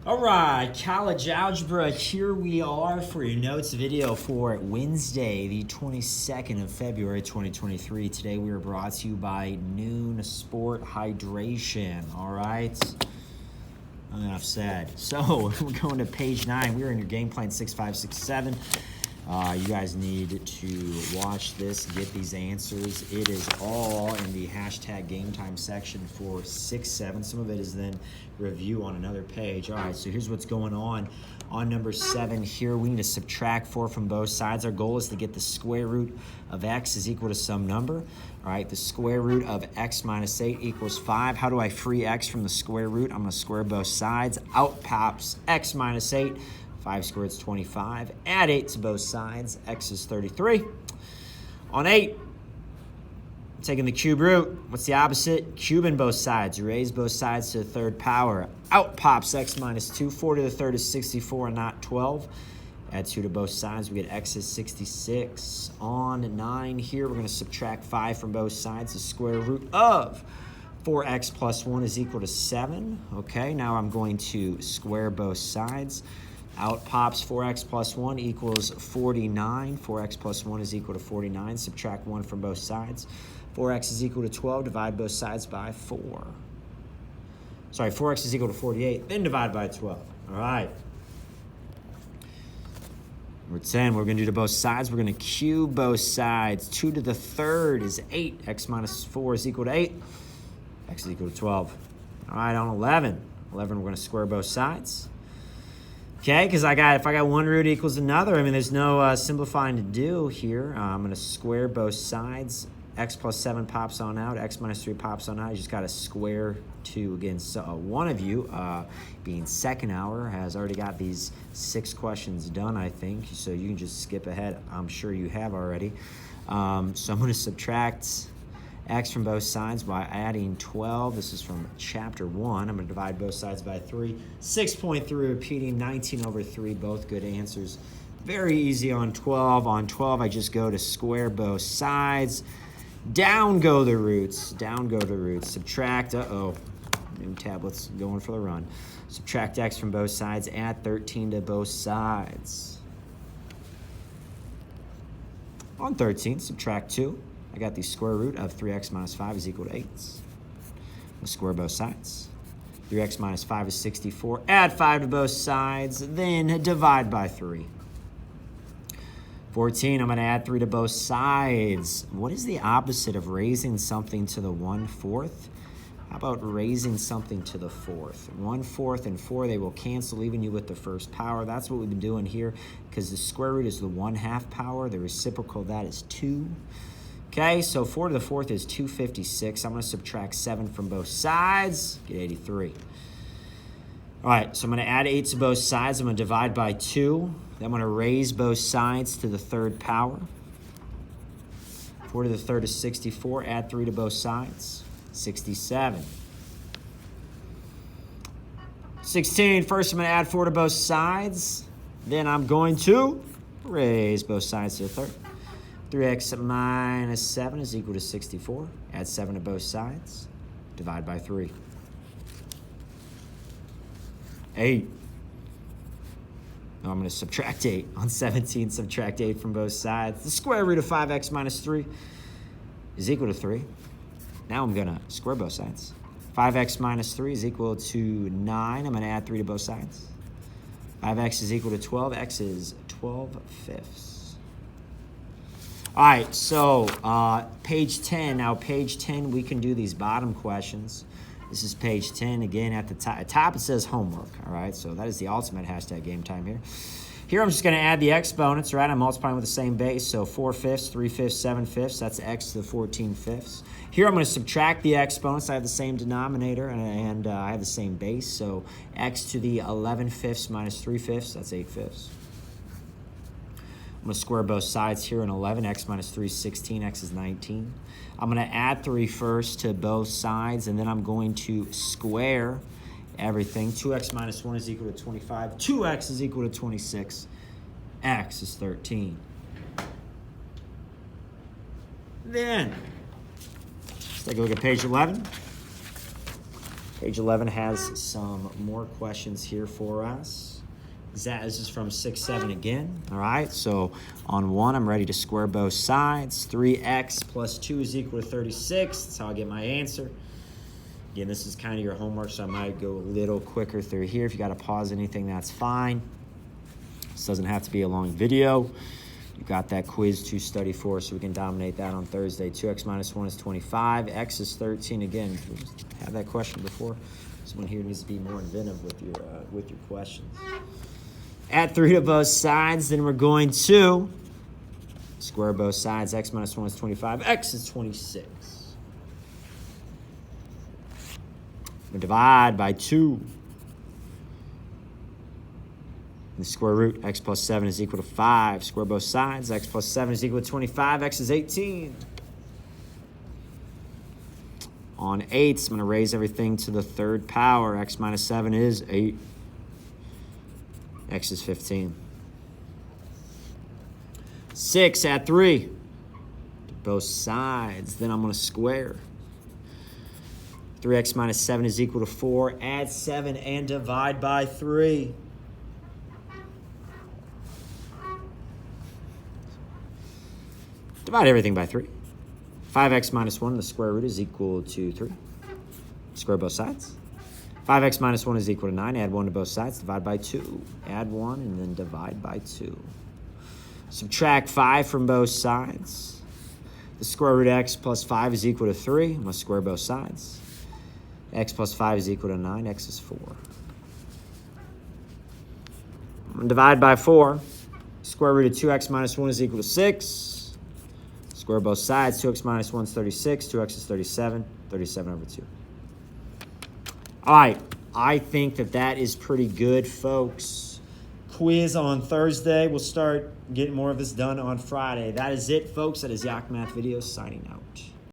All right, college algebra, here we are for your notes video for Wednesday, the 22nd of February, 2023. Today we are brought to you by Noon Sport Hydration, all right? Enough said. So we're going to page 9. We're in your game plan 6567. You guys need to watch this, get these answers. It is all in the hashtag game time section for 6-7. Some of it is then review on another page. All right, so here's what's going on. On number 7 here, we need to subtract 4 from both sides. Our goal is to get the square root of x is equal to some number. All right, the square root of x minus 8 equals 5. How do I free x from the square root? I'm going to square both sides. Out pops x minus 8. 5 squared is 25. Add 8 to both sides. X is 33. On 8, I'm taking the cube root. What's the opposite? Cubing both sides. Raise both sides to the third power. Out pops x minus 2. 4 to the third is 64, not 12. Add 2 to both sides. We get x is 66. On 9 here, we're going to subtract 5 from both sides. The square root of 4x plus 1 is equal to 7. Okay, now I'm going to square both sides. Out pops 4x plus 1 equals 49. 4x plus 1 is equal to 49. Subtract 1 from both sides. 4x is equal to 12. Divide both sides by 4. Sorry, 4x is equal to 48. Then divide by 12. All right. Number 10, we're going to do to both sides. We're going to cube both sides. 2 to the third is 8. X minus 4 is equal to 8. X is equal to 12. All right, on 11. 11, we're going to square both sides. Okay, because if I got one root equals another, I mean, there's no simplifying to do here. I'm going to square both sides. X plus 7 pops on out. X minus 3 pops on out. You just got to square 2 again. So one of you, being second hour, has already got these 6 questions done, I think. So you can just skip ahead. I'm sure you have already. So I'm going to subtract x from both sides by adding 12. This is from chapter 1. I'm going to divide both sides by 3. 6.3 repeating, 19 over 3, both good answers. Very easy on 12. On 12, I just go to square both sides. Down go the roots. Down go the roots. Subtract, new tablet's going for the run. Subtract x from both sides. Add 13 to both sides. On 13, subtract 2. I got the square root of 3x minus 5 is equal to 8. We'll square both sides. 3x minus 5 is 64. Add 5 to both sides, then divide by 3. 14, I'm going to add 3 to both sides. What is the opposite of raising something to the 1/4? How about raising something to the 4th? 1/4 and 4, they will cancel, leaving you with the first power. That's what we've been doing here, because the square root is the 1/2 power. The reciprocal of that is 2. Okay, so 4 to the 4th is 256. I'm going to subtract 7 from both sides, get 83. All right, so I'm going to add 8 to both sides. I'm going to divide by 2. Then I'm going to raise both sides to the third power. 4 to the third is 64. Add 3 to both sides, 67. 16, first I'm going to add 4 to both sides. Then I'm going to raise both sides to the third. 3x minus 7 is equal to 64. Add 7 to both sides. Divide by 3. 8. Now I'm going to subtract 8. On 17, subtract 8 from both sides. The square root of 5x minus 3 is equal to 3. Now I'm going to square both sides. 5x minus 3 is equal to 9. I'm going to add 3 to both sides. 5x is equal to 12. X is 12/5. All right, so page 10. Now, page 10, we can do these bottom questions. This is page 10. Again, at the top it says homework, all right? So that is the ultimate hashtag game time here. Here, I'm just going to add the exponents, right? I'm multiplying with the same base, so 4/5, 3/5, 7/5. That's x to the 14/5. Here, I'm going to subtract the exponents. I have the same denominator, and I have the same base, so x to the 11/5 minus 3/5, that's 8/5. I'm going to square both sides here in 11. X minus 3 is 16. X is 19. I'm going to add 3 first to both sides, and then I'm going to square everything. 2x minus 1 is equal to 25. 2x is equal to 26. X is 13. Then, let's take a look at page 11. Page 11 has some more questions here for us. This is from 6-7 again. All right, so on 1, I'm ready to square both sides. 3x plus 2 is equal to 36. That's how I get my answer. Again, this is kind of your homework, so I might go a little quicker through here. If you got to pause anything, that's fine. This doesn't have to be a long video. You got that quiz to study for, so we can dominate that on Thursday. 2x minus 1 is 25. X is 13. Again, we had that question before. Someone here needs to be more inventive with your questions. Add 3 to both sides, then we're going to square both sides. X minus 1 is 25. X is 26. We divide by 2. The square root, x plus 7 is equal to 5. Square both sides. X plus 7 is equal to 25. X is 18. On 8s, I'm going to raise everything to the 3rd power. X minus 7 is 8. X is 15. 6, add 3 to both sides. Then I'm going to square. 3x minus 7 is equal to 4. Add 7 and divide by 3. Divide everything by 3. 5x minus 1, the square root, is equal to 3. Square both sides. 5x minus 1 is equal to 9. Add 1 to both sides. Divide by 2. Add 1 and then divide by 2. Subtract 5 from both sides. The square root of x plus 5 is equal to 3. I'm going to square both sides. X plus 5 is equal to 9. X is 4. I'm going to divide by 4. Square root of 2x minus 1 is equal to 6. Square both sides. 2x minus 1 is 36. 2x is 37. 37 over 2. All right. I think that is pretty good, folks. Quiz on Thursday. We'll start getting more of this done on Friday. That is it, folks. That is Yak Math Videos signing out.